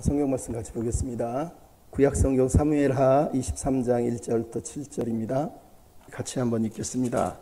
성경 말씀 같이 보겠습니다. 구약 성경 사무엘하 23장 1절부터 7절입니다. 같이 한번 읽겠습니다.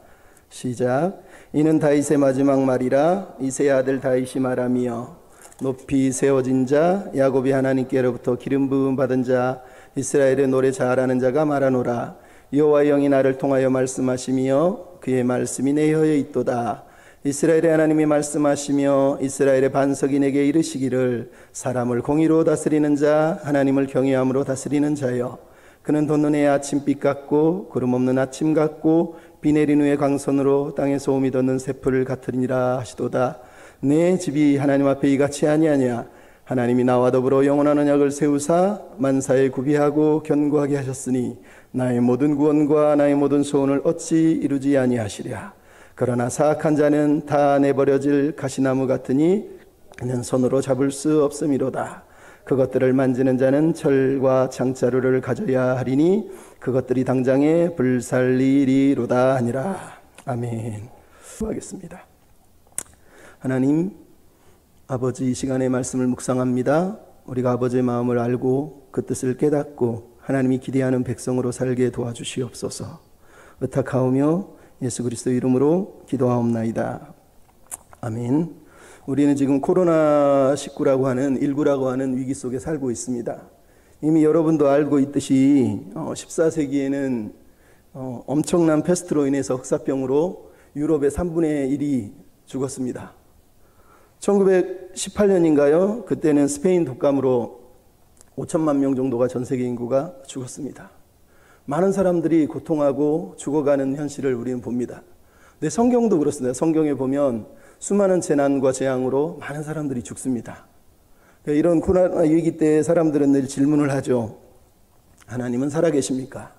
시작. 이는 다윗의 마지막 말이라. 이새의 아들 다윗이 말하며 높이 세워진 자 야곱이 하나님께로부터 기름 부음 받은 자 이스라엘의 노래 잘하는 자가 말하노라. 여호와의 영이 나를 통하여 말씀하시며 그의 말씀이 내 혀에 있도다. 이스라엘의 하나님이 말씀하시며 이스라엘의 반석이 내게 이르시기를 사람을 공의로 다스리는 자 하나님을 경외함으로 다스리는 자여 그는 돋는 해의 아침빛 같고 구름 없는 아침 같고 비 내린 후의 광선으로 땅에 소음이 돋는 새풀 같으리니라 하시도다. 내 집이 하나님 앞에 이같이 아니하냐. 하나님이 나와 더불어 영원한 언약을 세우사 만사에 구비하고 견고하게 하셨으니 나의 모든 구원과 나의 모든 소원을 어찌 이루지 아니하시랴. 그러나 사악한 자는 다 내버려질 가시나무 같으니 그는 손으로 잡을 수 없음이로다. 그것들을 만지는 자는 철과 창자루를 가져야 하리니 그것들이 당장에 불살리리로다 하니라. 아멘. 기도하겠습니다. 하나님 아버지, 이 시간에 말씀을 묵상합니다. 우리가 아버지의 마음을 알고 그 뜻을 깨닫고 하나님이 기대하는 백성으로 살게 도와주시옵소서. 의탁하오며 예수 그리스도 이름으로 기도하옵나이다. 아멘. 우리는 지금 코로나19라고 하는 19라고 하는 위기 속에 살고 있습니다. 이미 여러분도 알고 있듯이 14세기에는 엄청난 패스트로 인해서 흑사병으로 유럽의 3분의 1이 죽었습니다. 1918년인가요? 그때는 스페인 독감으로 5천만 명 정도가 전 세계 인구가 죽었습니다. 많은 사람들이 고통하고 죽어가는 현실을 우리는 봅니다. 근데 성경도 그렇습니다. 성경에 보면 수많은 재난과 재앙으로 많은 사람들이 죽습니다. 이런 코로나 위기 때 사람들은 늘 질문을 하죠. 하나님은 살아계십니까?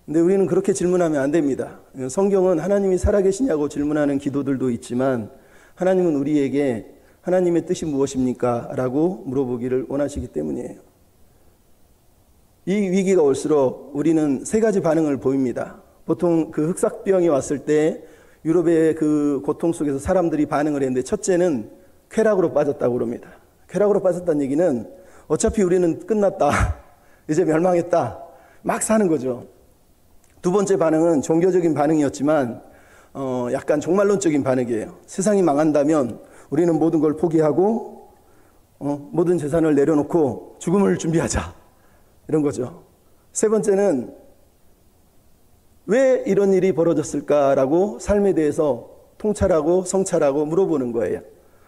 근데 우리는 그렇게 질문하면 안 됩니다. 성경은 하나님이 살아계시냐고 질문하는 기도들도 있지만 하나님은 우리에게 하나님의 뜻이 무엇입니까? 라고 물어보기를 원하시기 때문이에요. 이 위기가 올수록 우리는 세 가지 반응을 보입니다. 보통 그 흑사병이 왔을 때 유럽의 그 고통 속에서 사람들이 반응을 했는데 첫째는 쾌락으로 빠졌다고 그럽니다. 쾌락으로 빠졌다는 얘기는 어차피 우리는 끝났다. 이제 멸망했다. 막 사는 거죠. 두 번째 반응은 종교적인 반응이었지만 약간 종말론적인 반응이에요. 세상이 망한다면 우리는 모든 걸 포기하고 모든 재산을 내려놓고 죽음을 준비하자. 이런 거죠. 세 번째는 왜 이런 일이 벌어졌을까라고 삶에 대해서 통찰하고 성찰하고 물어보는 거예요.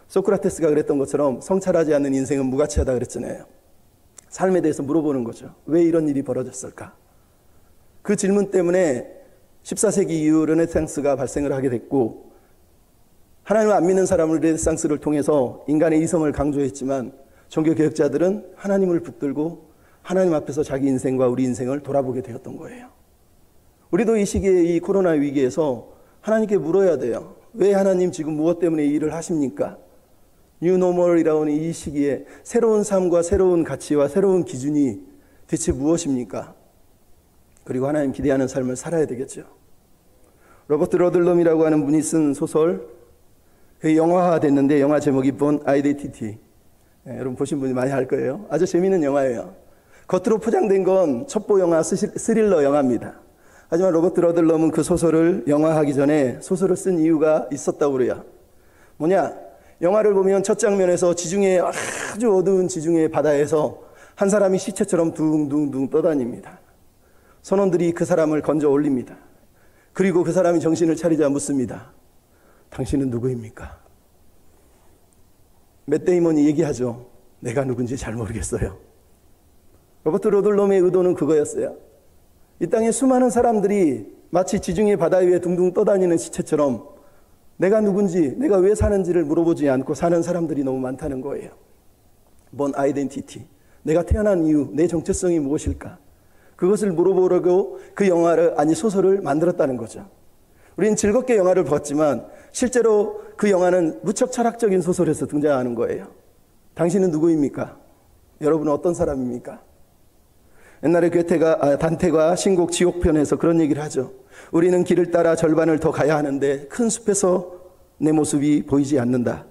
소크라테스가 그랬던 것처럼 성찰하지 않는 인생은 무가치하다 그랬잖아요. 삶에 대해서 물어보는 거죠. 왜 이런 일이 벌어졌을까? 그 질문 때문에 14세기 이후 르네상스가 발생을 하게 됐고 하나님을 안 믿는 사람을 르네상스를 통해서 인간의 이성을 강조했지만 종교개혁자들은 하나님을 붙들고 하나님 앞에서 자기 인생과 우리 인생을 돌아보게 되었던 거예요. 우리도 이 시기에 이 코로나 위기에서 하나님께 물어야 돼요. 왜 하나님 지금 무엇 때문에 이 일을 하십니까? 뉴노멀이라고 하는 이 시기에 새로운 삶과 새로운 가치와 새로운 기준이 대체 무엇입니까? 그리고 하나님 기대하는 삶을 살아야 되겠죠. 로버트 러들럼이라고 하는 분이 쓴 소설, 그게 영화화 됐는데 영화 제목이 본 아이덴티티. 여러분 보신 분이 많이 알 거예요. 아주 재미있는 영화예요. 겉으로 포장된 건 첩보 영화, 스릴러 영화입니다. 하지만 로버트 러들럼은 그 소설을 영화하기 전에 소설을 쓴 이유가 있었다고 그래요. 뭐냐? 영화를 보면 첫 장면에서 지중해, 아주 어두운 지중해 바다에서 한 사람이 시체처럼 둥둥둥 떠다닙니다. 선원들이 그 사람을 건져 올립니다. 그리고 그 사람이 정신을 차리자 묻습니다. 당신은 누구입니까? 맷 데이먼이 얘기하죠. 내가 누군지 잘 모르겠어요. 로버트 러들럼의 의도는 그거였어요. 이 땅에 수많은 사람들이 마치 지중해 바다 위에 둥둥 떠다니는 시체처럼 내가 누군지, 내가 왜 사는지를 물어보지 않고 사는 사람들이 너무 많다는 거예요. 뭔 아이덴티티, 내가 태어난 이유, 내 정체성이 무엇일까? 그것을 물어보려고 그 영화를, 아니 소설을 만들었다는 거죠. 우리는 즐겁게 영화를 봤지만 실제로 그 영화는 무척 철학적인 소설에서 등장하는 거예요. 당신은 누구입니까? 여러분은 어떤 사람입니까? 옛날에 단테가 신곡 지옥편에서 그런 얘기를 하죠. 우리는 길을 따라 절반을 더 가야 하는데 큰 숲에서 내 모습이 보이지 않는다.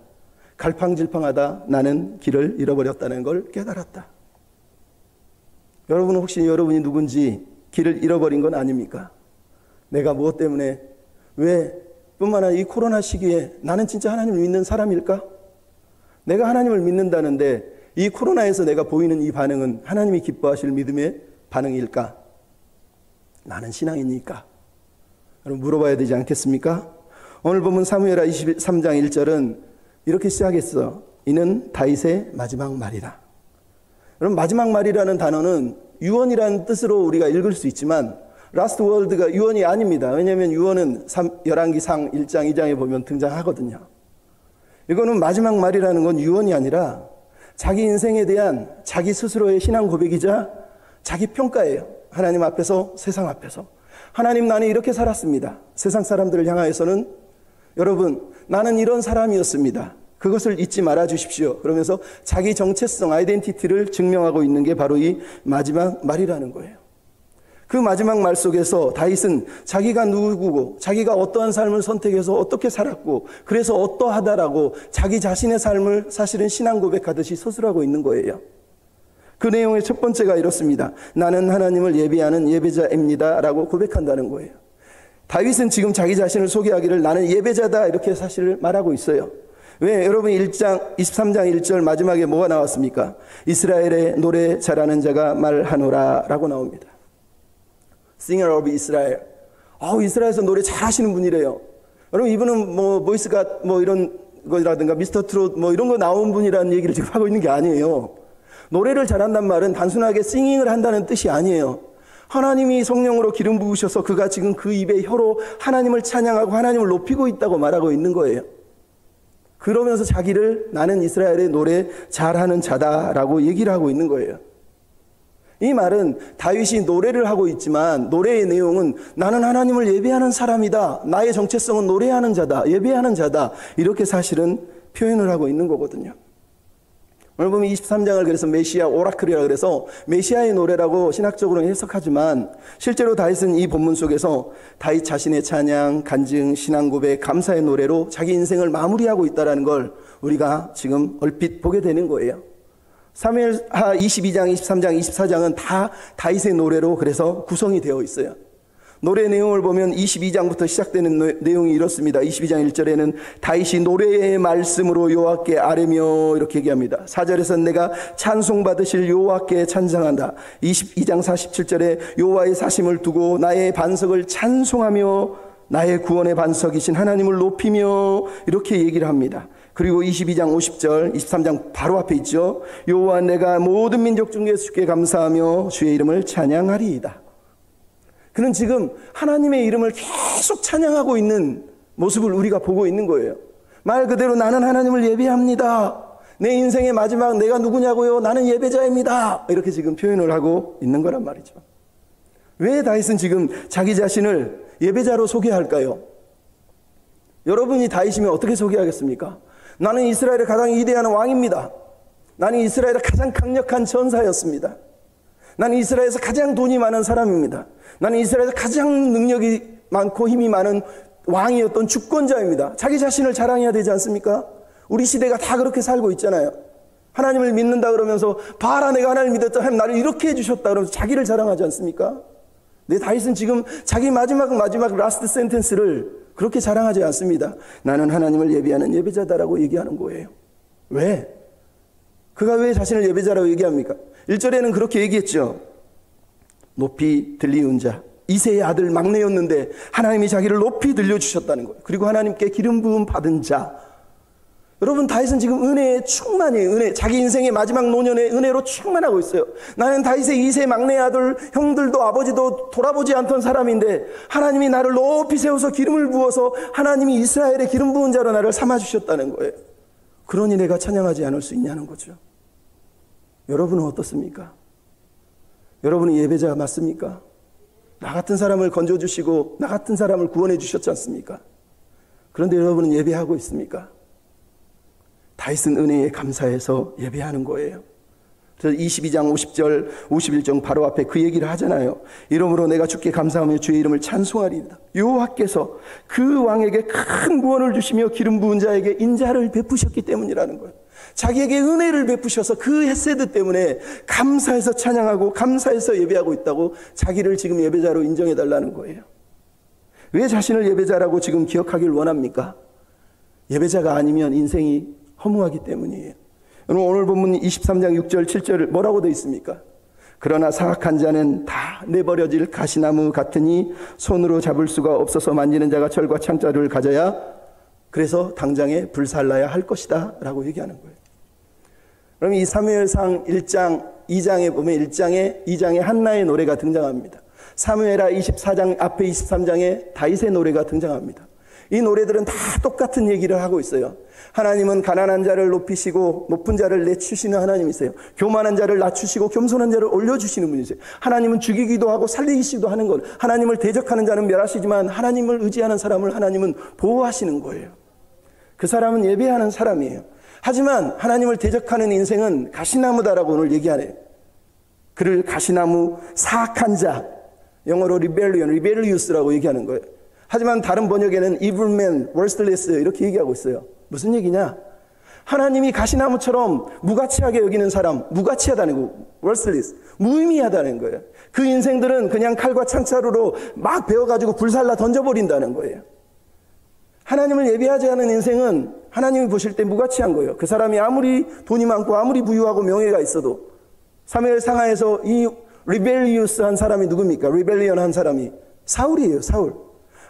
갈팡질팡하다 나는 길을 잃어버렸다는 걸 깨달았다. 여러분은 혹시 여러분이 누군지 길을 잃어버린 건 아닙니까? 내가 무엇 때문에, 왜 뿐만 아니라 이 코로나 시기에 나는 진짜 하나님을 믿는 사람일까? 내가 하나님을 믿는다는데 이 코로나에서 내가 보이는 이 반응은 하나님이 기뻐하실 믿음의 반응일까? 나는 신앙이니까? 여러분 물어봐야 되지 않겠습니까? 오늘 보면 사무엘하 23장 1절은 이렇게 시작했어. 이는 다윗의 마지막 말이라. 여러분 마지막 말이라는 단어는 유언이라는 뜻으로 우리가 읽을 수 있지만 라스트 월드가 유언이 아닙니다. 왜냐하면 유언은 열왕기상 1장 2장에 보면 등장하거든요. 이거는 마지막 말이라는 건 유언이 아니라 자기 인생에 대한 자기 스스로의 신앙 고백이자 자기 평가예요. 하나님 앞에서, 세상 앞에서. 하나님, 나는 이렇게 살았습니다. 세상 사람들을 향하여서는 여러분, 나는 이런 사람이었습니다. 그것을 잊지 말아 주십시오. 그러면서 자기 정체성, 아이덴티티를 증명하고 있는 게 바로 이 마지막 말이라는 거예요. 그 마지막 말 속에서 다윗은 자기가 누구고 자기가 어떠한 삶을 선택해서 어떻게 살았고 그래서 어떠하다라고 자기 자신의 삶을 사실은 신앙 고백하듯이 서술하고 있는 거예요. 그 내용의 첫 번째가 이렇습니다. 나는 하나님을 예배하는 예배자입니다 라고 고백한다는 거예요. 다윗은 지금 자기 자신을 소개하기를 나는 예배자다 이렇게 사실을 말하고 있어요. 왜? 여러분 1장 23장 1절 마지막에 뭐가 나왔습니까? 이스라엘의 노래 잘하는 자가 말하노라 라고 나옵니다. Singer of Israel. 이스라엘에서 노래 잘하시는 분이래요. 여러분 이분은 뭐 보이스가 뭐 이런 거라든가 미스터 트롯 뭐 이런 거 나온 분이라는 얘기를 지금 하고 있는 게 아니에요. 노래를 잘한다는 말은 단순하게 싱잉을 한다는 뜻이 아니에요. 하나님이 성령으로 기름 부으셔서 그가 지금 그 입의 혀로 하나님을 찬양하고 하나님을 높이고 있다고 말하고 있는 거예요. 그러면서 자기를 나는 이스라엘의 노래 잘하는 자다라고 얘기를 하고 있는 거예요. 이 말은 다윗이 노래를 하고 있지만 노래의 내용은 나는 하나님을 예배하는 사람이다. 나의 정체성은 노래하는 자다. 예배하는 자다. 이렇게 사실은 표현을 하고 있는 거거든요. 오늘 보면 23장을 그래서 메시아 오라클이라고 그래서 메시아의 노래라고 신학적으로 해석하지만 실제로 다윗은 이 본문 속에서 다윗 자신의 찬양, 간증, 신앙 고백, 감사의 노래로 자기 인생을 마무리하고 있다는 걸 우리가 지금 얼핏 보게 되는 거예요. 사무엘하 22장, 23장, 24장은 다 다윗의 노래로 그래서 구성이 되어 있어요. 노래 내용을 보면 22장부터 시작되는 내용이 이렇습니다. 22장 1절에는 다윗이 노래의 말씀으로 여호와께 아뢰며 이렇게 얘기합니다. 4절에서는 내가 찬송받으실 여호와께 찬송한다. 22장 47절에 여호와의 사심을 두고 나의 반석을 찬송하며 나의 구원의 반석이신 하나님을 높이며 이렇게 얘기를 합니다. 그리고 22장 50절, 23장 바로 앞에 있죠. 여호와 내가 모든 민족 중에 주께 감사하며 주의 이름을 찬양하리이다. 그는 지금 하나님의 이름을 계속 찬양하고 있는 모습을 우리가 보고 있는 거예요. 말 그대로 나는 하나님을 예배합니다. 내 인생의 마지막 내가 누구냐고요? 나는 예배자입니다. 이렇게 지금 표현을 하고 있는 거란 말이죠. 왜 다윗은 지금 자기 자신을 예배자로 소개할까요? 여러분이 다윗이면 어떻게 소개하겠습니까? 나는 이스라엘의 가장 위대한 왕입니다. 나는 이스라엘의 가장 강력한 전사였습니다. 나는 이스라엘에서 가장 돈이 많은 사람입니다. 나는 이스라엘에서 가장 능력이 많고 힘이 많은 왕이었던 주권자입니다. 자기 자신을 자랑해야 되지 않습니까? 우리 시대가 다 그렇게 살고 있잖아요. 하나님을 믿는다 그러면서 봐라 내가 하나님을 믿었다 하나님 나를 이렇게 해주셨다 그러면서 자기를 자랑하지 않습니까? 근데 다윗은 지금 자기 마지막 라스트 센텐스를 그렇게 자랑하지 않습니다. 나는 하나님을 예배하는 예배자다라고 얘기하는 거예요. 왜? 그가 왜 자신을 예배자라고 얘기합니까? 1절에는 그렇게 얘기했죠. 높이 들리운 자, 이새의 아들 막내였는데 하나님이 자기를 높이 들려주셨다는 거예요. 그리고 하나님께 기름 부음 받은 자. 여러분 다윗은 지금 은혜에 충만해요. 은혜, 자기 인생의 마지막 노년에 은혜로 충만하고 있어요. 나는 다윗의 2세 막내 아들, 형들도 아버지도 돌아보지 않던 사람인데 하나님이 나를 높이 세워서 기름을 부어서 하나님이 이스라엘의 기름 부은 자로 나를 삼아주셨다는 거예요. 그러니 내가 찬양하지 않을 수 있냐는 거죠. 여러분은 어떻습니까? 여러분은 예배자 맞습니까? 나 같은 사람을 건져주시고 나 같은 사람을 구원해 주셨지 않습니까? 그런데 여러분은 예배하고 있습니까? 다윗은 은혜에 감사해서 예배하는 거예요. 그래서 22장 50절 51절 바로 앞에 그 얘기를 하잖아요. 이러므로 내가 주께 감사하며 주의 이름을 찬송하리이다. 여호와께서 그 왕에게 큰 구원을 주시며 기름 부은 자에게 인자를 베푸셨기 때문이라는 거예요. 자기에게 은혜를 베푸셔서 그 헤세드 때문에 감사해서 찬양하고 감사해서 예배하고 있다고 자기를 지금 예배자로 인정해달라는 거예요. 왜 자신을 예배자라고 지금 기억하길 원합니까? 예배자가 아니면 인생이 허무하기 때문이에요. 오늘 본문 23장 6절 7절 뭐라고 되어 있습니까? 그러나 사악한 자는 다 내버려질 가시나무 같으니 손으로 잡을 수가 없어서 만지는 자가 철과 창자를 가져야 그래서 당장에 불살라야 할 것이다 라고 얘기하는 거예요. 그럼 이 사무엘상 1장 2장에 보면 2장에 한나의 노래가 등장합니다. 사무엘하 24장 앞에 23장에 다윗의 노래가 등장합니다. 이 노래들은 다 똑같은 얘기를 하고 있어요. 하나님은 가난한 자를 높이시고 높은 자를 내추시는 하나님이세요. 교만한 자를 낮추시고 겸손한 자를 올려주시는 분이세요. 하나님은 죽이기도 하고 살리시기도 하는 것. 하나님을 대적하는 자는 멸하시지만 하나님을 의지하는 사람을 하나님은 보호하시는 거예요. 그 사람은 예배하는 사람이에요. 하지만 하나님을 대적하는 인생은 가시나무다라고 오늘 얘기하네요. 그를 가시나무 사악한 자, 영어로 rebellious라고 얘기하는 거예요. 하지만 다른 번역에는 evil man, worthless 이렇게 얘기하고 있어요. 무슨 얘기냐? 하나님이 가시나무처럼 무가치하게 여기는 사람, 무가치하다는 거, worthless, 무의미하다는 거예요. 그 인생들은 그냥 칼과 창자루로 막 베어가지고 불살라 던져버린다는 거예요. 하나님을 예배하지 않은 인생은 하나님이 보실 때 무가치한 거예요. 그 사람이 아무리 돈이 많고 아무리 부유하고 명예가 있어도 사무엘 상하에서 이 리벨리우스한 사람이 누굽니까? 리벨리언한 사람이 사울이에요. 사울.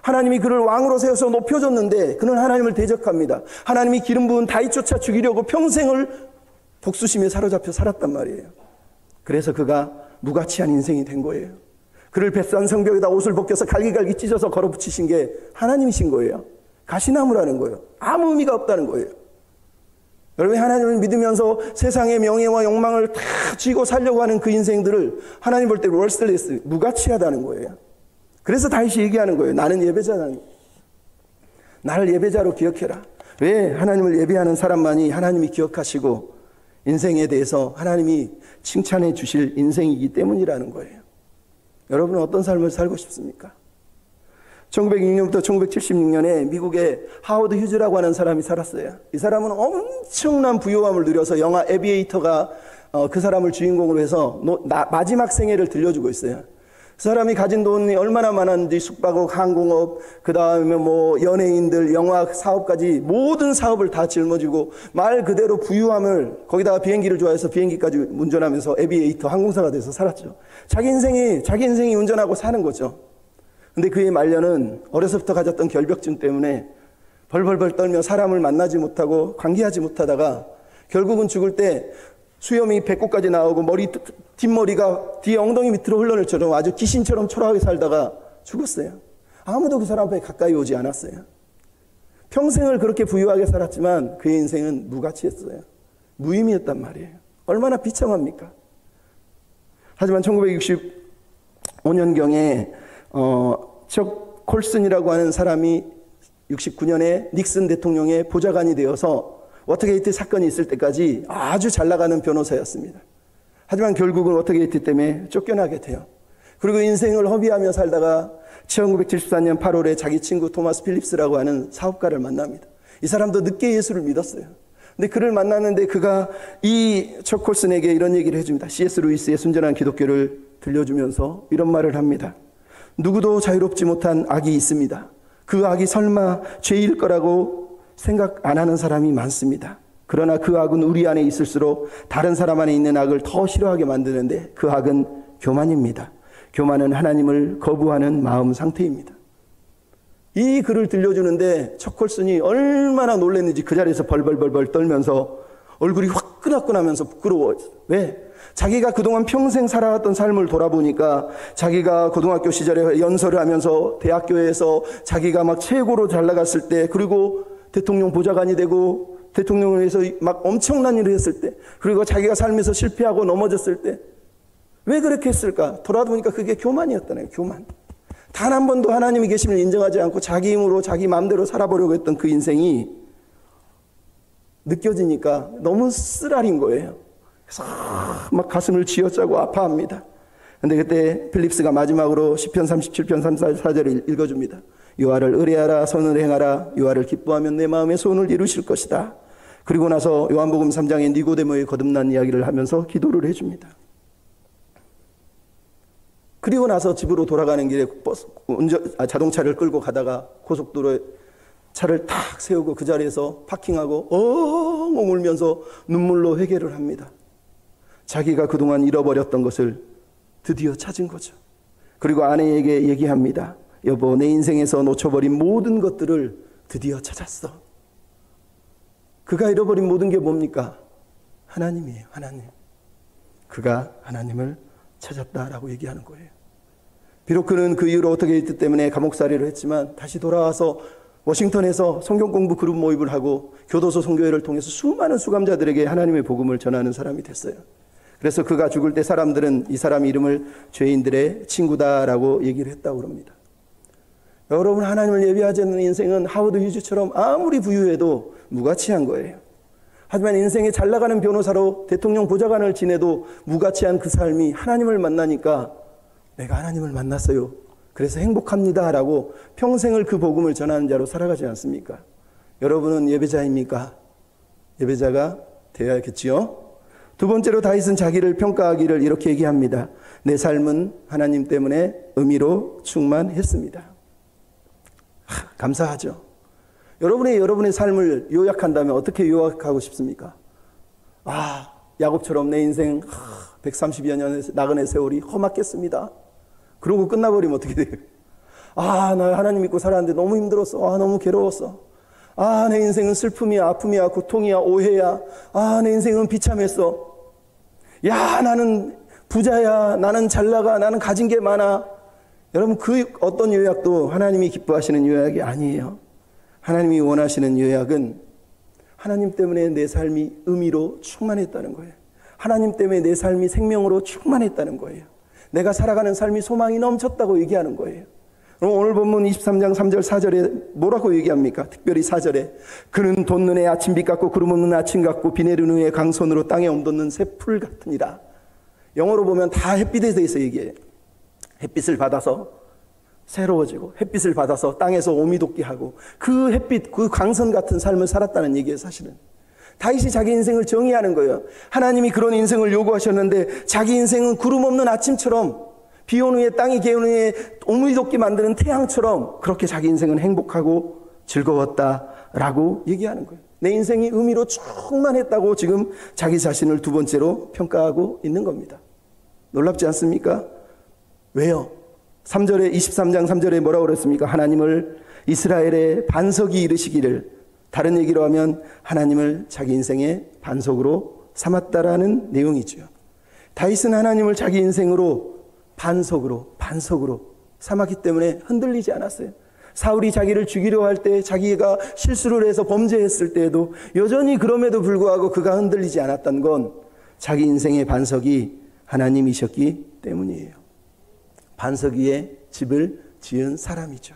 하나님이 그를 왕으로 세워서 높여줬는데 그는 하나님을 대적합니다. 하나님이 기름 부은 다윗조차 죽이려고 평생을 복수심에 사로잡혀 살았단 말이에요. 그래서 그가 무가치한 인생이 된 거예요. 그를 벳산 성벽에다 옷을 벗겨서 갈기갈기 찢어서 걸어붙이신 게 하나님이신 거예요. 가시나무라는 거예요. 아무 의미가 없다는 거예요. 여러분, 하나님을 믿으면서 세상의 명예와 욕망을 다 쥐고 살려고 하는 그 인생들을 하나님 볼 때 worthless, 무가치하다는 거예요. 그래서 다윗이 얘기하는 거예요. 나는 예배자라는, 나를 예배자로 기억해라. 왜? 하나님을 예배하는 사람만이 하나님이 기억하시고 인생에 대해서 하나님이 칭찬해 주실 인생이기 때문이라는 거예요. 여러분은 어떤 삶을 살고 싶습니까? 1906년부터 1976년에 미국에 하워드 휴즈라고 하는 사람이 살았어요. 이 사람은 엄청난 부유함을 누려서 영화 에비에이터가 그 사람을 주인공으로 해서 마지막 생애를 들려주고 있어요. 그 사람이 가진 돈이 얼마나 많았는지 숙박업, 항공업, 그 다음에 뭐 연예인들, 영화 사업까지 모든 사업을 다 짊어지고 말 그대로 부유함을, 거기다가 비행기를 좋아해서 비행기까지 운전하면서 에비에이터 항공사가 돼서 살았죠. 자기 인생이 운전하고 사는 거죠. 근데 그의 말년은 어려서부터 가졌던 결벽증 때문에 벌벌벌 떨며 사람을 만나지 못하고 관계하지 못하다가 결국은 죽을 때 수염이 배꼽까지 나오고 뒷머리가 뒤에 엉덩이 밑으로 흘러낼 처럼 아주 귀신처럼 초라하게 살다가 죽었어요. 아무도 그 사람 앞에 가까이 오지 않았어요. 평생을 그렇게 부유하게 살았지만 그의 인생은 무가치했어요. 무의미했단 말이에요. 얼마나 비참합니까? 하지만 1965년경에 척 콜슨이라고 하는 사람이 69년에 닉슨 대통령의 보좌관이 되어서 워터게이트 사건이 있을 때까지 아주 잘 나가는 변호사였습니다. 하지만 결국은 워터게이트 때문에 쫓겨나게 돼요. 그리고 인생을 허비하며 살다가 1974년 8월에 자기 친구 토마스 필립스라고 하는 사업가를 만납니다. 이 사람도 늦게 예수를 믿었어요. 근데 그를 만났는데 그가 이 척 콜슨에게 이런 얘기를 해줍니다. C.S. 루이스의 순전한 기독교를 들려주면서 이런 말을 합니다. 누구도 자유롭지 못한 악이 있습니다. 그 악이 설마 죄일 거라고 생각 안 하는 사람이 많습니다. 그러나 그 악은 우리 안에 있을수록 다른 사람 안에 있는 악을 더 싫어하게 만드는데 그 악은 교만입니다. 교만은 하나님을 거부하는 마음 상태입니다. 이 글을 들려주는데 척 콜슨이 얼마나 놀랐는지 그 자리에서 벌벌벌 떨면서 얼굴이 화끈화끈하면서 부끄러워. 왜? 자기가 그동안 평생 살아왔던 삶을 돌아보니까 자기가 고등학교 시절에 연설을 하면서 대학교에서 자기가 막 최고로 잘 나갔을 때, 그리고 대통령 보좌관이 되고 대통령을 위해서 막 엄청난 일을 했을 때, 그리고 자기가 살면서 실패하고 넘어졌을 때 왜 그렇게 했을까? 돌아보니까 그게 교만이었다네요. 교만. 단 한 번도 하나님이 계심을 인정하지 않고 자기 힘으로 자기 마음대로 살아보려고 했던 그 인생이 느껴지니까 너무 쓰라린 거예요. 그래서 막 가슴을 쥐어짜고 아파합니다. 근데 그때 필립스가 마지막으로 시편 37편 3-4절을 읽어줍니다. 여호와를 의뢰하라, 선을 행하라. 여호와를 기뻐하면 내 마음의 소원을 이루실 것이다. 그리고 나서 요한복음 3장에 니고데모의 거듭난 이야기를 하면서 기도를 해줍니다. 그리고 나서 집으로 돌아가는 길에 자동차를 끌고 가다가 고속도로에 차를 탁 세우고 그 자리에서 파킹하고 엉엉 울면서 눈물로 회개를 합니다. 자기가 그동안 잃어버렸던 것을 드디어 찾은 거죠. 그리고 아내에게 얘기합니다. 여보, 내 인생에서 놓쳐버린 모든 것들을 드디어 찾았어. 그가 잃어버린 모든 게 뭡니까? 하나님이에요. 하나님. 그가 하나님을 찾았다라고 얘기하는 거예요. 비록 그는 그 이후로 어떻게 했기 때문에 감옥살이를 했지만 다시 돌아와서 워싱턴에서 성경 공부 그룹 모임을 하고 교도소 선교회를 통해서 수많은 수감자들에게 하나님의 복음을 전하는 사람이 됐어요. 그래서 그가 죽을 때 사람들은 이 사람 이름을 죄인들의 친구다라고 얘기를 했다고 합니다. 여러분, 하나님을 예배하지 않는 인생은 하워드 휴즈처럼 아무리 부유해도 무가치한 거예요. 하지만 인생에 잘 나가는 변호사로 대통령 보좌관을 지내도 무가치한 그 삶이 하나님을 만나니까 내가 하나님을 만났어요. 그래서 행복합니다 라고 평생을 그 복음을 전하는 자로 살아가지 않습니까? 여러분은 예배자입니까? 예배자가 되어야겠지요. 두 번째로 다윗은 자기를 평가하기를 이렇게 얘기합니다. 내 삶은 하나님 때문에 의미로 충만했습니다. 감사하죠. 여러분의 삶을 요약한다면 어떻게 요약하고 싶습니까? 야곱처럼 내 인생 130여 년의 나그네 세월이 험악했습니다. 그러고 끝나버리면 어떻게 돼요? 나 하나님 믿고 살았는데 너무 힘들었어. 너무 괴로웠어. 내 인생은 슬픔이야, 아픔이야, 고통이야, 오해야. 내 인생은 비참했어. 나는 부자야, 나는 잘나가, 나는 가진 게 많아. 여러분, 그 어떤 요약도 하나님이 기뻐하시는 요약이 아니에요. 하나님이 원하시는 요약은 하나님 때문에 내 삶이 의미로 충만했다는 거예요. 하나님 때문에 내 삶이 생명으로 충만했다는 거예요. 내가 살아가는 삶이 소망이 넘쳤다고 얘기하는 거예요. 그럼 오늘 본문 23장 3절 4절에 뭐라고 얘기합니까? 특별히 4절에 그는 돋는 해 아침빛 같고 구름 없는 아침 같고 비 내린 후에 강손으로 땅에 옮돋는 새 풀 같으니라. 영어로 보면 다 햇빛에 대해서 얘기해요. 햇빛을 받아서 새로워지고 햇빛을 받아서 땅에서 오미 돋게 하고 그 햇빛, 그 강선 같은 삶을 살았다는 얘기예요. 사실은 다윗이 자기 인생을 정의하는 거예요. 하나님이 그런 인생을 요구하셨는데 자기 인생은 구름 없는 아침처럼 비 온 후에 땅이 개운 후에 오미 돋게 만드는 태양처럼 그렇게 자기 인생은 행복하고 즐거웠다라고 얘기하는 거예요. 내 인생이 의미로 충만했다고 지금 자기 자신을 두 번째로 평가하고 있는 겁니다. 놀랍지 않습니까? 왜요? 3절에 23장 3절에 뭐라고 그랬습니까? 하나님을 이스라엘의 반석이 이르시기를, 다른 얘기로 하면 하나님을 자기 인생의 반석으로 삼았다라는 내용이죠. 다윗은 하나님을 자기 인생으로 반석으로 삼았기 때문에 흔들리지 않았어요. 사울이 자기를 죽이려 할 때, 자기가 실수를 해서 범죄했을 때에도 여전히 그럼에도 불구하고 그가 흔들리지 않았던 건 자기 인생의 반석이 하나님이셨기 때문이에요. 반석 위에 집을 지은 사람이죠.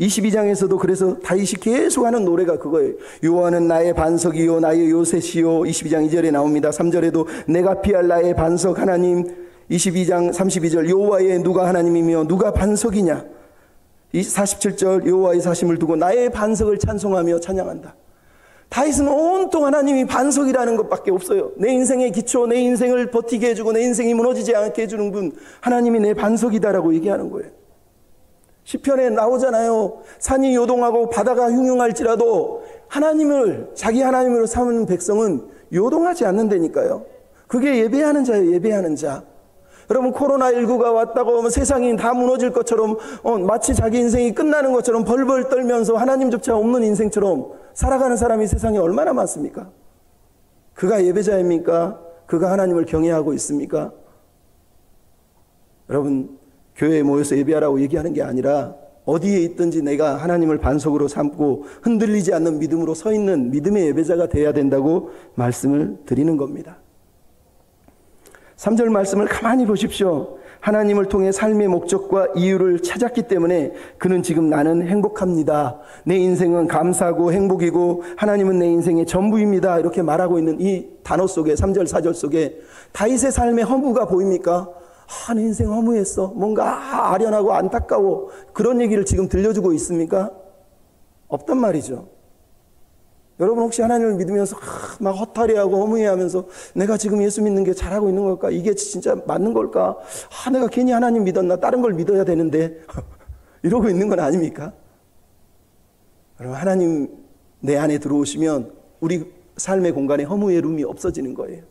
22장에서도 그래서 다윗이 계속하는 노래가 그거예요. 여호와는 나의 반석이요 나의 요새시요. 22장 2절에 나옵니다. 3절에도 내가 피할 나의 반석 하나님. 22장 32절 여호와의 누가 하나님이며 누가 반석이냐. 47절 여호와의 사심을 두고 나의 반석을 찬송하며 찬양한다. 다윗은 온통 하나님이 반석이라는 것밖에 없어요. 내 인생의 기초, 내 인생을 버티게 해주고 내 인생이 무너지지 않게 해주는 분, 하나님이 내 반석이다라고 얘기하는 거예요. 시편에 나오잖아요. 산이 요동하고 바다가 흉흉할지라도 하나님을, 자기 하나님으로 삼는 백성은 요동하지 않는다니까요. 그게 예배하는 자예요. 예배하는 자. 여러분, 코로나19가 왔다고 하면 세상이 다 무너질 것처럼 마치 자기 인생이 끝나는 것처럼 벌벌 떨면서 하나님조차 없는 인생처럼 살아가는 사람이 세상에 얼마나 많습니까? 그가 예배자입니까? 그가 하나님을 경외하고 있습니까? 여러분, 교회에 모여서 예배하라고 얘기하는 게 아니라 어디에 있든지 내가 하나님을 반석으로 삼고 흔들리지 않는 믿음으로 서 있는 믿음의 예배자가 돼야 된다고 말씀을 드리는 겁니다. 3절 말씀을 가만히 보십시오. 하나님을 통해 삶의 목적과 이유를 찾았기 때문에 그는 지금 나는 행복합니다. 내 인생은 감사하고 행복이고 하나님은 내 인생의 전부입니다. 이렇게 말하고 있는 이 단어 속에 3절 4절 속에 다윗의 삶의 허무가 보입니까? 내 인생 허무했어. 뭔가 아련하고 안타까워. 그런 얘기를 지금 들려주고 있습니까? 없단 말이죠. 여러분 혹시 하나님을 믿으면서 막 허탈해하고 허무해하면서 내가 지금 예수 믿는 게 잘하고 있는 걸까? 이게 진짜 맞는 걸까? 내가 괜히 하나님 믿었나? 다른 걸 믿어야 되는데 이러고 있는 건 아닙니까? 여러분 하나님 내 안에 들어오시면 우리 삶의 공간에 허무의 룸이 없어지는 거예요.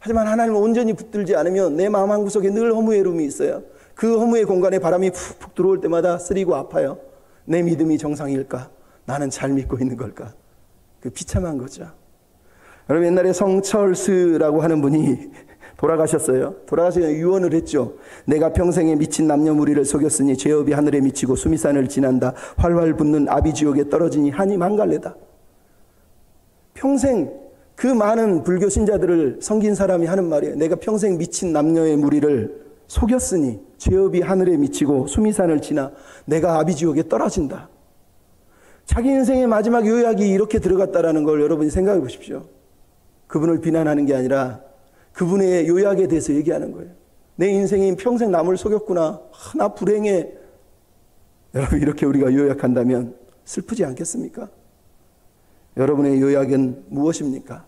하지만 하나님을 온전히 붙들지 않으면 내 마음 한구석에 늘 허무의 룸이 있어요. 그 허무의 공간에 바람이 푹푹 들어올 때마다 쓰리고 아파요. 내 믿음이 정상일까? 나는 잘 믿고 있는 걸까? 그 비참한 거죠. 여러분 옛날에 성철스라고 하는 분이 돌아가셨어요. 돌아가시면 유언을 했죠. 내가 평생에 미친 남녀 무리를 속였으니 죄업이 하늘에 미치고 수미산을 지난다. 활활 붙는 아비지옥에 떨어지니 한이 망갈래다. 평생 그 많은 불교 신자들을 섬긴 사람이 하는 말이에요. 내가 평생 미친 남녀의 무리를 속였으니 죄업이 하늘에 미치고 수미산을 지나 내가 아비지옥에 떨어진다. 자기 인생의 마지막 요약이 이렇게 들어갔다라는 걸 여러분이 생각해 보십시오. 그분을 비난하는 게 아니라 그분의 요약에 대해서 얘기하는 거예요. 내 인생이 평생 남을 속였구나. 나 불행해. 여러분 이렇게 우리가 요약한다면 슬프지 않겠습니까? 여러분의 요약은 무엇입니까?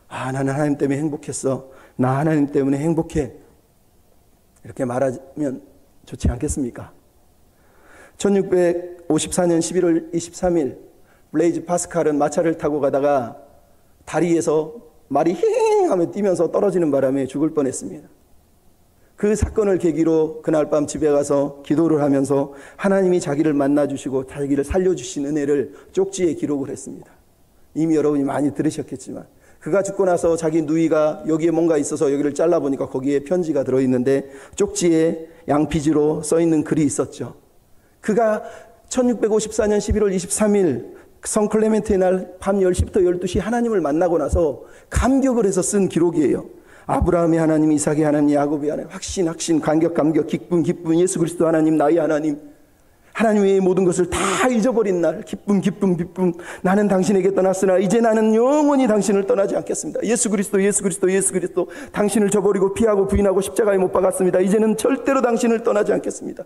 나는 하나님 때문에 행복했어. 나 하나님 때문에 행복해. 이렇게 말하면 좋지 않겠습니까? 1654년 11월 23일 블레이즈 파스칼은 마차를 타고 가다가 다리에서 말이 힝 하면 뛰면서 떨어지는 바람에 죽을 뻔했습니다. 그 사건을 계기로 그날 밤 집에 가서 기도를 하면서 하나님이 자기를 만나주시고 자기를 살려주신 은혜를 쪽지에 기록을 했습니다. 이미 여러분이 많이 들으셨겠지만 그가 죽고 나서 자기 누이가 여기에 뭔가 있어서 여기를 잘라보니까 거기에 편지가 들어있는데 쪽지에 양피지로 써있는 글이 있었죠. 그가 1654년 11월 23일 성 클레멘트의 날 밤 10시부터 12시 하나님을 만나고 나서 감격을 해서 쓴 기록이에요. 아브라함의 하나님, 이삭의 하나님, 야곱의 하나님, 확신, 감격, 기쁨, 예수 그리스도 하나님, 나의 하나님, 하나님 외의 모든 것을 다 잊어버린 날, 기쁨. 나는 당신에게 떠났으나 이제 나는 영원히 당신을 떠나지 않겠습니다. 예수 그리스도. 당신을 저버리고 피하고 부인하고 십자가에 못 박았습니다. 이제는 절대로 당신을 떠나지 않겠습니다.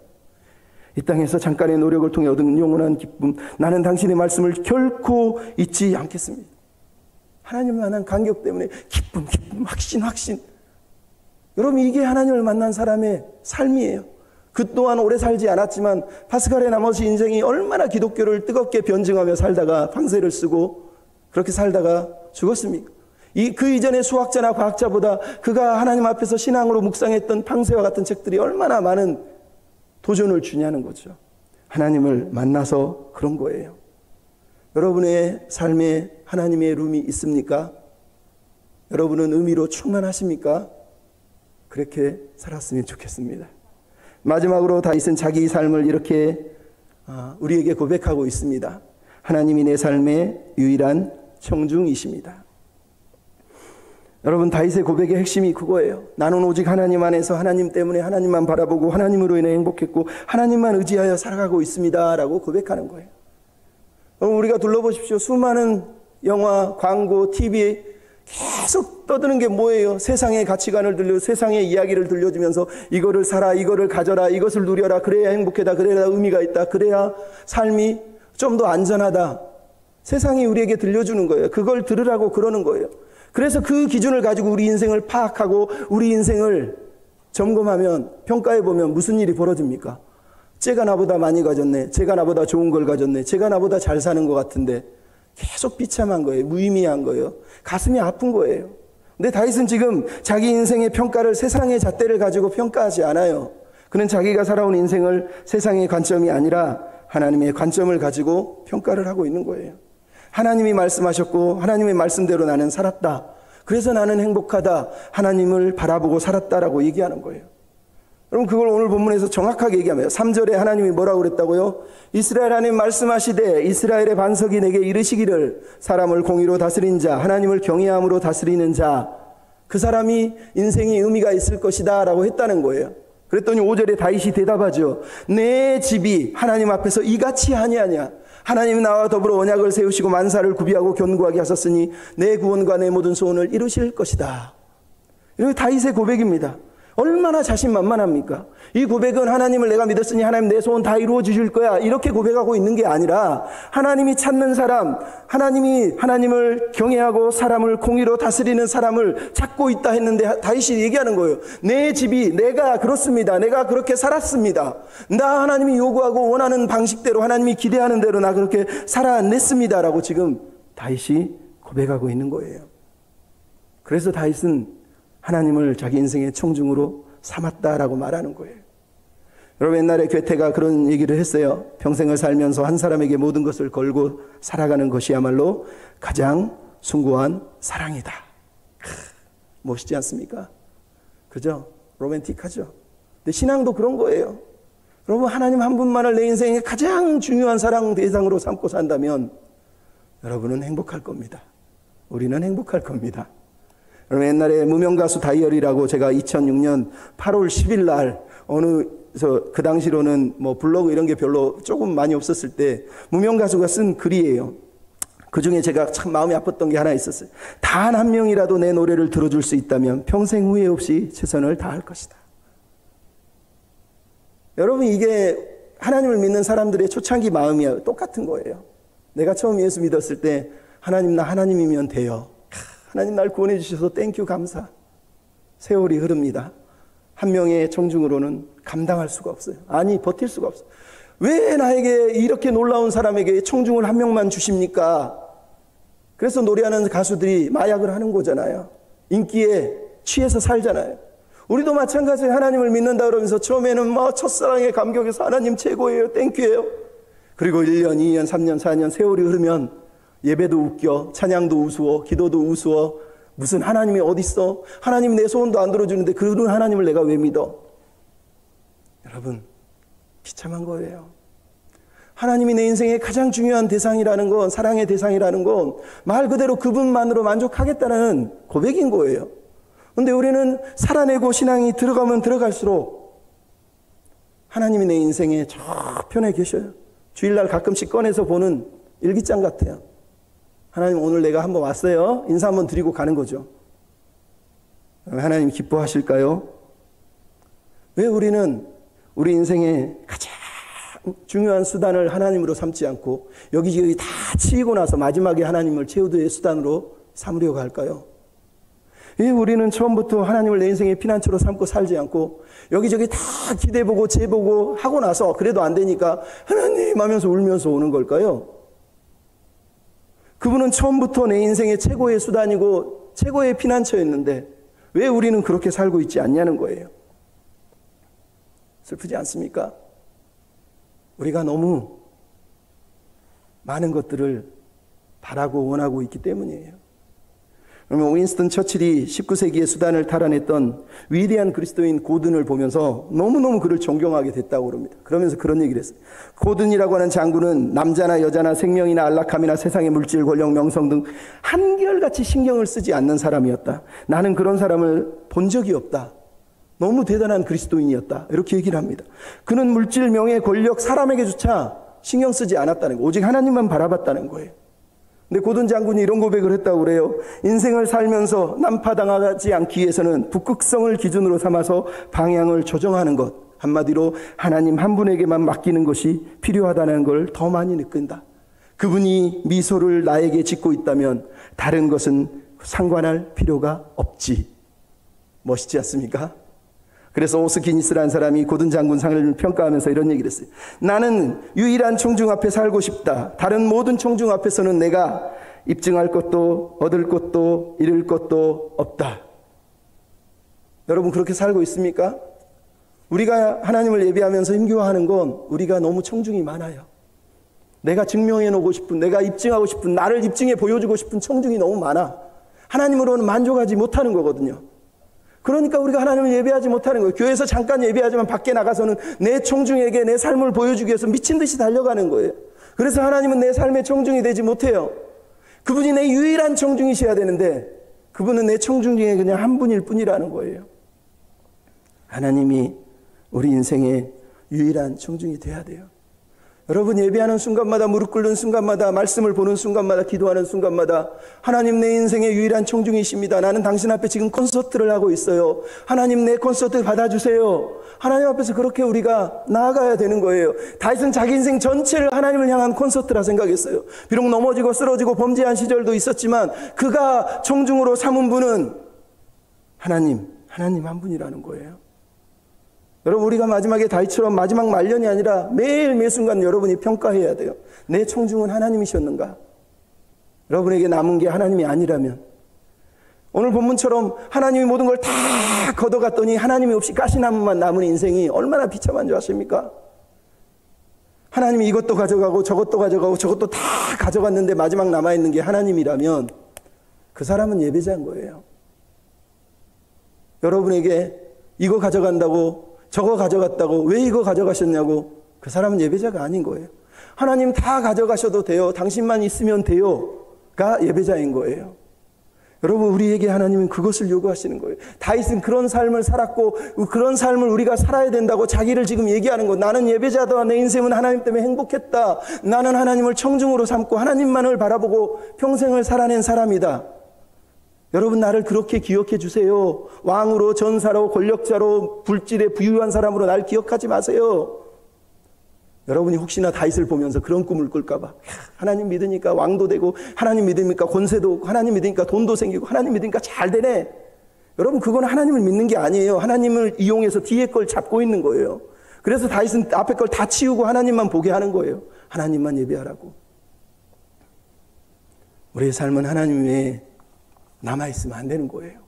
이 땅에서 잠깐의 노력을 통해 얻은 영원한 기쁨, 나는 당신의 말씀을 결코 잊지 않겠습니다. 하나님을 만난 감격 때문에 기쁨, 확신. 여러분 이게 하나님을 만난 사람의 삶이에요. 그 또한 오래 살지 않았지만 파스칼의 나머지 인생이 얼마나 기독교를 뜨겁게 변증하며 살다가 방세를 쓰고 그렇게 살다가 죽었습니까? 그 이전의 수학자나 과학자보다 그가 하나님 앞에서 신앙으로 묵상했던 방세와 같은 책들이 얼마나 많은 도전을 주냐는 거죠. 하나님을 만나서 그런 거예요. 여러분의 삶에 하나님의 룸이 있습니까? 여러분은 의미로 충만하십니까? 그렇게 살았으면 좋겠습니다. 마지막으로 다윗은 자기 삶을 이렇게 우리에게 고백하고 있습니다. 하나님이 내 삶의 유일한 청중이십니다. 여러분 다윗의 고백의 핵심이 그거예요. 나는 오직 하나님 안에서 하나님 때문에 하나님만 바라보고 하나님으로 인해 행복했고 하나님만 의지하여 살아가고 있습니다 라고 고백하는 거예요. 여러분 우리가 둘러보십시오. 수많은 영화, 광고, TV 계속 떠드는 게 뭐예요? 세상의 가치관을 세상의 이야기를 들려주면서 이거를 사라, 이거를 가져라, 이것을 누려라, 그래야 행복하다, 그래야 의미가 있다, 그래야 삶이 좀 더 안전하다. 세상이 우리에게 들려주는 거예요. 그걸 들으라고 그러는 거예요. 그래서 그 기준을 가지고 우리 인생을 파악하고 우리 인생을 점검하면 평가해보면 무슨 일이 벌어집니까? 쟤가 나보다 많이 가졌네, 쟤가 나보다 좋은 걸 가졌네, 쟤가 나보다 잘 사는 것 같은데 계속 비참한 거예요. 무의미한 거예요. 가슴이 아픈 거예요. 근데 다윗은 지금 자기 인생의 평가를 세상의 잣대를 가지고 평가하지 않아요. 그는 자기가 살아온 인생을 세상의 관점이 아니라 하나님의 관점을 가지고 평가를 하고 있는 거예요. 하나님이 말씀하셨고 하나님의 말씀대로 나는 살았다. 그래서 나는 행복하다. 하나님을 바라보고 살았다라고 얘기하는 거예요. 여러분 그걸 오늘 본문에서 정확하게 얘기하면 3절에 하나님이 뭐라고 그랬다고요? 이스라엘 하나님 말씀하시되 이스라엘의 반석이 내게 이르시기를 사람을 공의로 다스린 자, 하나님을 경외함으로 다스리는 자, 그 사람이 인생이 의미가 있을 것이다 라고 했다는 거예요. 그랬더니 5절에 다윗이 대답하죠. 내 집이 하나님 앞에서 이같이 아니하냐. 하나님이 나와 더불어 언약을 세우시고 만사를 구비하고 견고하게 하셨으니 내 구원과 내 모든 소원을 이루실 것이다. 이렇게 다윗의 고백입니다. 얼마나 자신만만합니까? 이 고백은 하나님을 내가 믿었으니 하나님 내 소원 다 이루어 주실 거야, 이렇게 고백하고 있는 게 아니라 하나님이 찾는 사람, 하나님을 경외하고 사람을 공의로 다스리는 사람을 찾고 있다 했는데 다윗이 얘기하는 거예요. 내 집이 내가 그렇습니다. 내가 그렇게 살았습니다. 나 하나님이 요구하고 원하는 방식대로, 하나님이 기대하는 대로 나 그렇게 살아냈습니다 라고 지금 다윗이 고백하고 있는 거예요. 그래서 다윗은 하나님을 자기 인생의 청중으로 삼았다라고 말하는 거예요. 여러분, 옛날에 괴테가 그런 얘기를 했어요. 평생을 살면서 한 사람에게 모든 것을 걸고 살아가는 것이야말로 가장 숭고한 사랑이다. 멋있지 않습니까? 그죠? 로맨틱하죠? 근데 신앙도 그런 거예요. 여러분, 하나님 한 분만을 내 인생의 가장 중요한 사랑 대상으로 삼고 산다면 여러분은 행복할 겁니다. 우리는 행복할 겁니다. 여러분, 옛날에 무명가수 다이어리라고 제가 2006년 8월 10일 날 그 당시로는 뭐 블로그 이런 게 별로 조금 많이 없었을 때 무명가수가 쓴 글이에요. 그 중에 제가 참 마음이 아팠던 게 하나 있었어요. 단 한 명이라도 내 노래를 들어줄 수 있다면 평생 후회 없이 최선을 다할 것이다. 여러분, 이게 하나님을 믿는 사람들의 초창기 마음이야. 똑같은 거예요. 내가 처음 예수 믿었을 때 하나님, 나 하나님이면 돼요. 하나님 날 구원해 주셔서 땡큐 감사. 세월이 흐릅니다. 한 명의 청중으로는 감당할 수가 없어요. 아니, 버틸 수가 없어요. 왜 나에게 이렇게 놀라운 사람에게 청중을 한 명만 주십니까? 그래서 노래하는 가수들이 마약을 하는 거잖아요. 인기에 취해서 살잖아요. 우리도 마찬가지예요. 하나님을 믿는다 그러면서 처음에는 첫사랑에 감격해서 하나님 최고예요, 땡큐예요. 그리고 1년, 2년, 3년, 4년 세월이 흐르면 예배도 웃겨, 찬양도 우스워, 기도도 우스워. 무슨 하나님이 어딨어? 하나님이 내 소원도 안 들어주는데 그런 하나님을 내가 왜 믿어? 여러분, 비참한 거예요. 하나님이 내 인생의 가장 중요한 대상이라는 건, 사랑의 대상이라는 건 말 그대로 그분만으로 만족하겠다는 고백인 거예요. 그런데 우리는 살아내고 신앙이 들어가면 들어갈수록 하나님이 내 인생의 저편에 계셔요. 주일날 가끔씩 꺼내서 보는 일기장 같아요. 하나님, 오늘 내가 한번 왔어요. 인사 한번 드리고 가는 거죠. 하나님 기뻐하실까요? 왜 우리는 우리 인생의 가장 중요한 수단을 하나님으로 삼지 않고 여기저기 다 치이고 나서 마지막에 하나님을 최후의 수단으로 삼으려고 할까요? 왜 우리는 처음부터 하나님을 내 인생의 피난처로 삼고 살지 않고 여기저기 다 기대보고 재보고 하고 나서 그래도 안 되니까 하나님 하면서 울면서 오는 걸까요? 그분은 처음부터 내 인생의 최고의 수단이고 최고의 피난처였는데 왜 우리는 그렇게 살고 있지 않냐는 거예요. 슬프지 않습니까? 우리가 너무 많은 것들을 바라고 원하고 있기 때문이에요. 그러면 윈스턴 처칠이 19세기의 수단을 탈환했던 위대한 그리스도인 고든을 보면서 너무너무 그를 존경하게 됐다고 그럽니다. 그러면서 그런 얘기를 했어요. 고든이라고 하는 장군은 남자나 여자나 생명이나 안락함이나 세상의 물질, 권력, 명성 등 한결같이 신경을 쓰지 않는 사람이었다. 나는 그런 사람을 본 적이 없다. 너무 대단한 그리스도인이었다. 이렇게 얘기를 합니다. 그는 물질, 명예, 권력, 사람에게조차 신경 쓰지 않았다는 거예요. 오직 하나님만 바라봤다는 거예요. 근데 고든 장군이 이런 고백을 했다고 그래요. 인생을 살면서 난파당하지 않기 위해서는 북극성을 기준으로 삼아서 방향을 조정하는 것, 한마디로 하나님 한 분에게만 맡기는 것이 필요하다는 걸 더 많이 느낀다. 그분이 미소를 나에게 짓고 있다면 다른 것은 상관할 필요가 없지. 멋있지 않습니까? 그래서 오스기니스라는 사람이 고든 장군 상을 평가하면서 이런 얘기를 했어요. 나는 유일한 청중 앞에 살고 싶다. 다른 모든 청중 앞에서는 내가 입증할 것도 얻을 것도 잃을 것도 없다. 여러분, 그렇게 살고 있습니까? 우리가 하나님을 예배하면서 힘겨워하는 건 우리가 너무 청중이 많아요. 내가 증명해 놓고 싶은, 내가 입증하고 싶은, 나를 입증해 보여주고 싶은 청중이 너무 많아. 하나님으로는 만족하지 못하는 거거든요. 그러니까 우리가 하나님을 예배하지 못하는 거예요. 교회에서 잠깐 예배하지만 밖에 나가서는 내 청중에게 내 삶을 보여주기 위해서 미친 듯이 달려가는 거예요. 그래서 하나님은 내 삶의 청중이 되지 못해요. 그분이 내 유일한 청중이셔야 되는데 그분은 내 청중 중에 그냥 한 분일 뿐이라는 거예요. 하나님이 우리 인생의 유일한 청중이 돼야 돼요. 여러분 예배하는 순간마다, 무릎 꿇는 순간마다, 말씀을 보는 순간마다, 기도하는 순간마다 하나님 내 인생의 유일한 청중이십니다. 나는 당신 앞에 지금 콘서트를 하고 있어요. 하나님 내 콘서트 받아주세요. 하나님 앞에서 그렇게 우리가 나아가야 되는 거예요. 다윗은 자기 인생 전체를 하나님을 향한 콘서트라 생각했어요. 비록 넘어지고 쓰러지고 범죄한 시절도 있었지만 그가 청중으로 삼은 분은 하나님 한 분이라는 거예요. 여러분 우리가 마지막에 다윗처럼 마지막 말년이 아니라 매일 매 순간 여러분이 평가해야 돼요. 내 청중은 하나님이셨는가? 여러분에게 남은 게 하나님이 아니라면, 오늘 본문처럼 하나님이 모든 걸 다 걷어갔더니 하나님이 없이 가시나무만 남은 인생이 얼마나 비참한 줄 아십니까? 하나님이 이것도 가져가고 저것도 가져가고 저것도 다 가져갔는데 마지막 남아있는 게 하나님이라면 그 사람은 예배자인 거예요. 여러분에게 이거 가져간다고 저거 가져갔다고 왜 이거 가져가셨냐고, 그 사람은 예배자가 아닌 거예요. 하나님 다 가져가셔도 돼요. 당신만 있으면 돼요가 예배자인 거예요. 여러분 우리에게 하나님은 그것을 요구하시는 거예요. 다윗은 그런 삶을 살았고 그런 삶을 우리가 살아야 된다고 자기를 지금 얘기하는 거. 나는 예배자다. 내 인생은 하나님 때문에 행복했다. 나는 하나님을 청중으로 삼고 하나님만을 바라보고 평생을 살아낸 사람이다. 여러분 나를 그렇게 기억해 주세요. 왕으로, 전사로, 권력자로, 불질에 부유한 사람으로 날 기억하지 마세요. 여러분이 혹시나 다윗을 보면서 그런 꿈을 꿀까 봐, 하나님 믿으니까 왕도 되고, 하나님 믿으니까 권세도 오고, 하나님 믿으니까 돈도 생기고, 하나님 믿으니까 잘 되네. 여러분 그건 하나님을 믿는 게 아니에요. 하나님을 이용해서 뒤에 걸 잡고 있는 거예요. 그래서 다윗은 앞에 걸 다 치우고 하나님만 보게 하는 거예요. 하나님만 예배하라고. 우리의 삶은 하나님 외에 남아있으면 안 되는 거예요.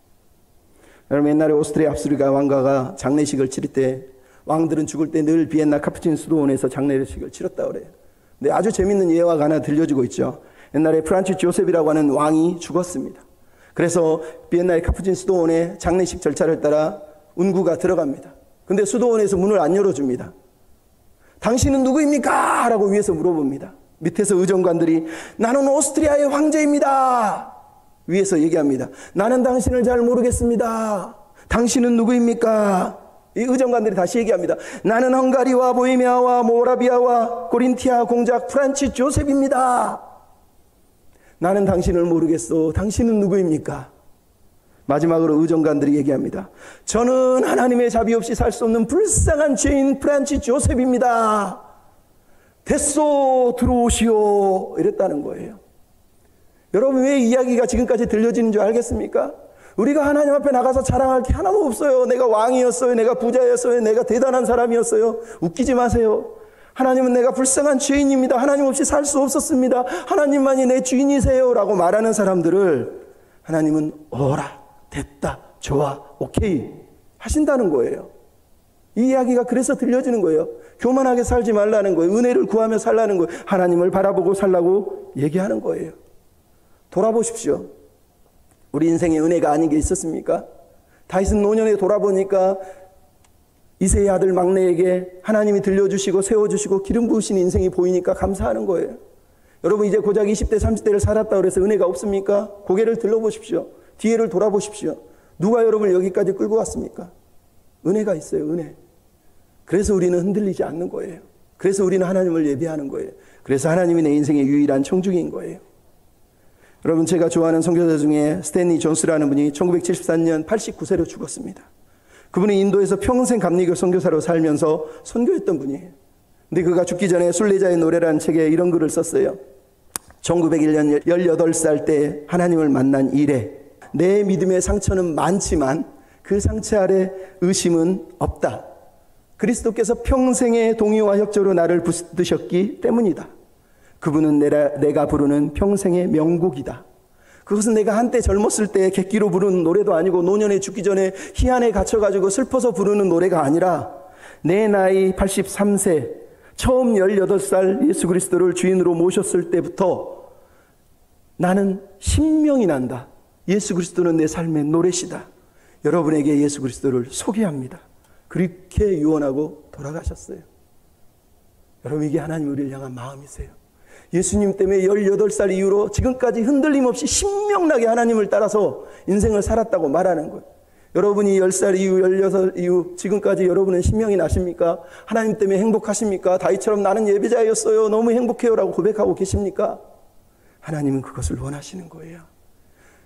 여러분 옛날에 오스트리아 합수리가 왕가가 장례식을 치를 때, 왕들은 죽을 때 늘 비엔나 카푸친 수도원에서 장례식을 치렀다 그래요. 근데 아주 재밌는 예화가 하나 들려주고 있죠. 옛날에 프란츠 조셉이라고 하는 왕이 죽었습니다. 그래서 비엔나의 카푸친 수도원에 장례식 절차를 따라 운구가 들어갑니다. 근데 수도원에서 문을 안 열어줍니다. 당신은 누구입니까? 라고 위에서 물어봅니다. 밑에서 의정관들이 나는 오스트리아의 황제입니다. 위에서 얘기합니다. 나는 당신을 잘 모르겠습니다. 당신은 누구입니까? 이 의정관들이 다시 얘기합니다. 나는 헝가리와 보헤미아와 모라비아와 고린티아 공작 프란츠 조셉입니다. 나는 당신을 모르겠소. 당신은 누구입니까? 마지막으로 의정관들이 얘기합니다. 저는 하나님의 자비 없이 살 수 없는 불쌍한 죄인 프란츠 조셉입니다. 됐소, 들어오시오. 이랬다는 거예요. 여러분 왜 이야기가 지금까지 들려지는 줄 알겠습니까? 우리가 하나님 앞에 나가서 자랑할 게 하나도 없어요. 내가 왕이었어요. 내가 부자였어요. 내가 대단한 사람이었어요. 웃기지 마세요. 하나님은 내가 불쌍한 죄인입니다. 하나님 없이 살 수 없었습니다. 하나님만이 내 주인이세요. 라고 말하는 사람들을 하나님은 어라, 됐다, 좋아, 오케이 하신다는 거예요. 이 이야기가 그래서 들려지는 거예요. 교만하게 살지 말라는 거예요. 은혜를 구하며 살라는 거예요. 하나님을 바라보고 살라고 얘기하는 거예요. 돌아보십시오. 우리 인생에 은혜가 아닌 게 있었습니까? 다윗은 노년에 돌아보니까 이새의 아들 막내에게 하나님이 들려주시고 세워주시고 기름 부으신 인생이 보이니까 감사하는 거예요. 여러분 이제 고작 20대 30대를 살았다 그래서 은혜가 없습니까? 고개를 들러보십시오. 뒤를 돌아보십시오. 누가 여러분을 여기까지 끌고 왔습니까? 은혜가 있어요. 은혜. 그래서 우리는 흔들리지 않는 거예요. 그래서 우리는 하나님을 예배하는 거예요. 그래서 하나님이 내 인생의 유일한 청중인 거예요. 여러분 제가 좋아하는 선교사 중에 스탠리 존스라는 분이 1974년 89세로 죽었습니다. 그분은 인도에서 평생 감리교 선교사로 살면서 선교했던 분이에요. 근데 그가 죽기 전에 순례자의 노래라는 책에 이런 글을 썼어요. 1901년 18살 때 하나님을 만난 이래 내 믿음의 상처는 많지만 그 상처 아래 의심은 없다. 그리스도께서 평생의 동의와 협조로 나를 붙드셨기 때문이다. 그분은 내가 부르는 평생의 명곡이다. 그것은 내가 한때 젊었을 때 객기로 부르는 노래도 아니고 노년에 죽기 전에 희한에 갇혀가지고 슬퍼서 부르는 노래가 아니라 내 나이 83세 처음 18살 예수 그리스도를 주인으로 모셨을 때부터 나는 신명이 난다. 예수 그리스도는 내 삶의 노래시다. 여러분에게 예수 그리스도를 소개합니다. 그렇게 유언하고 돌아가셨어요. 여러분 이게 하나님 우리를 향한 마음이세요. 예수님 때문에 18살 이후로 지금까지 흔들림 없이 신명나게 하나님을 따라서 인생을 살았다고 말하는 거예요. 여러분이 10살 이후, 16 이후, 지금까지 여러분은 신명이 나십니까? 하나님 때문에 행복하십니까? 다윗처럼 나는 예배자였어요. 너무 행복해요. 라고 고백하고 계십니까? 하나님은 그것을 원하시는 거예요.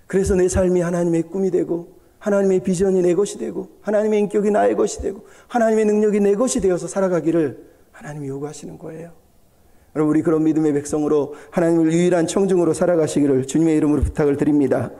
그래서 내 삶이 하나님의 꿈이 되고, 하나님의 비전이 내 것이 되고, 하나님의 인격이 나의 것이 되고, 하나님의 능력이 내 것이 되어서 살아가기를 하나님이 요구하시는 거예요. 여러분, 우리 그런 믿음의 백성으로 하나님을 유일한 청중으로 살아가시기를 주님의 이름으로 부탁을 드립니다.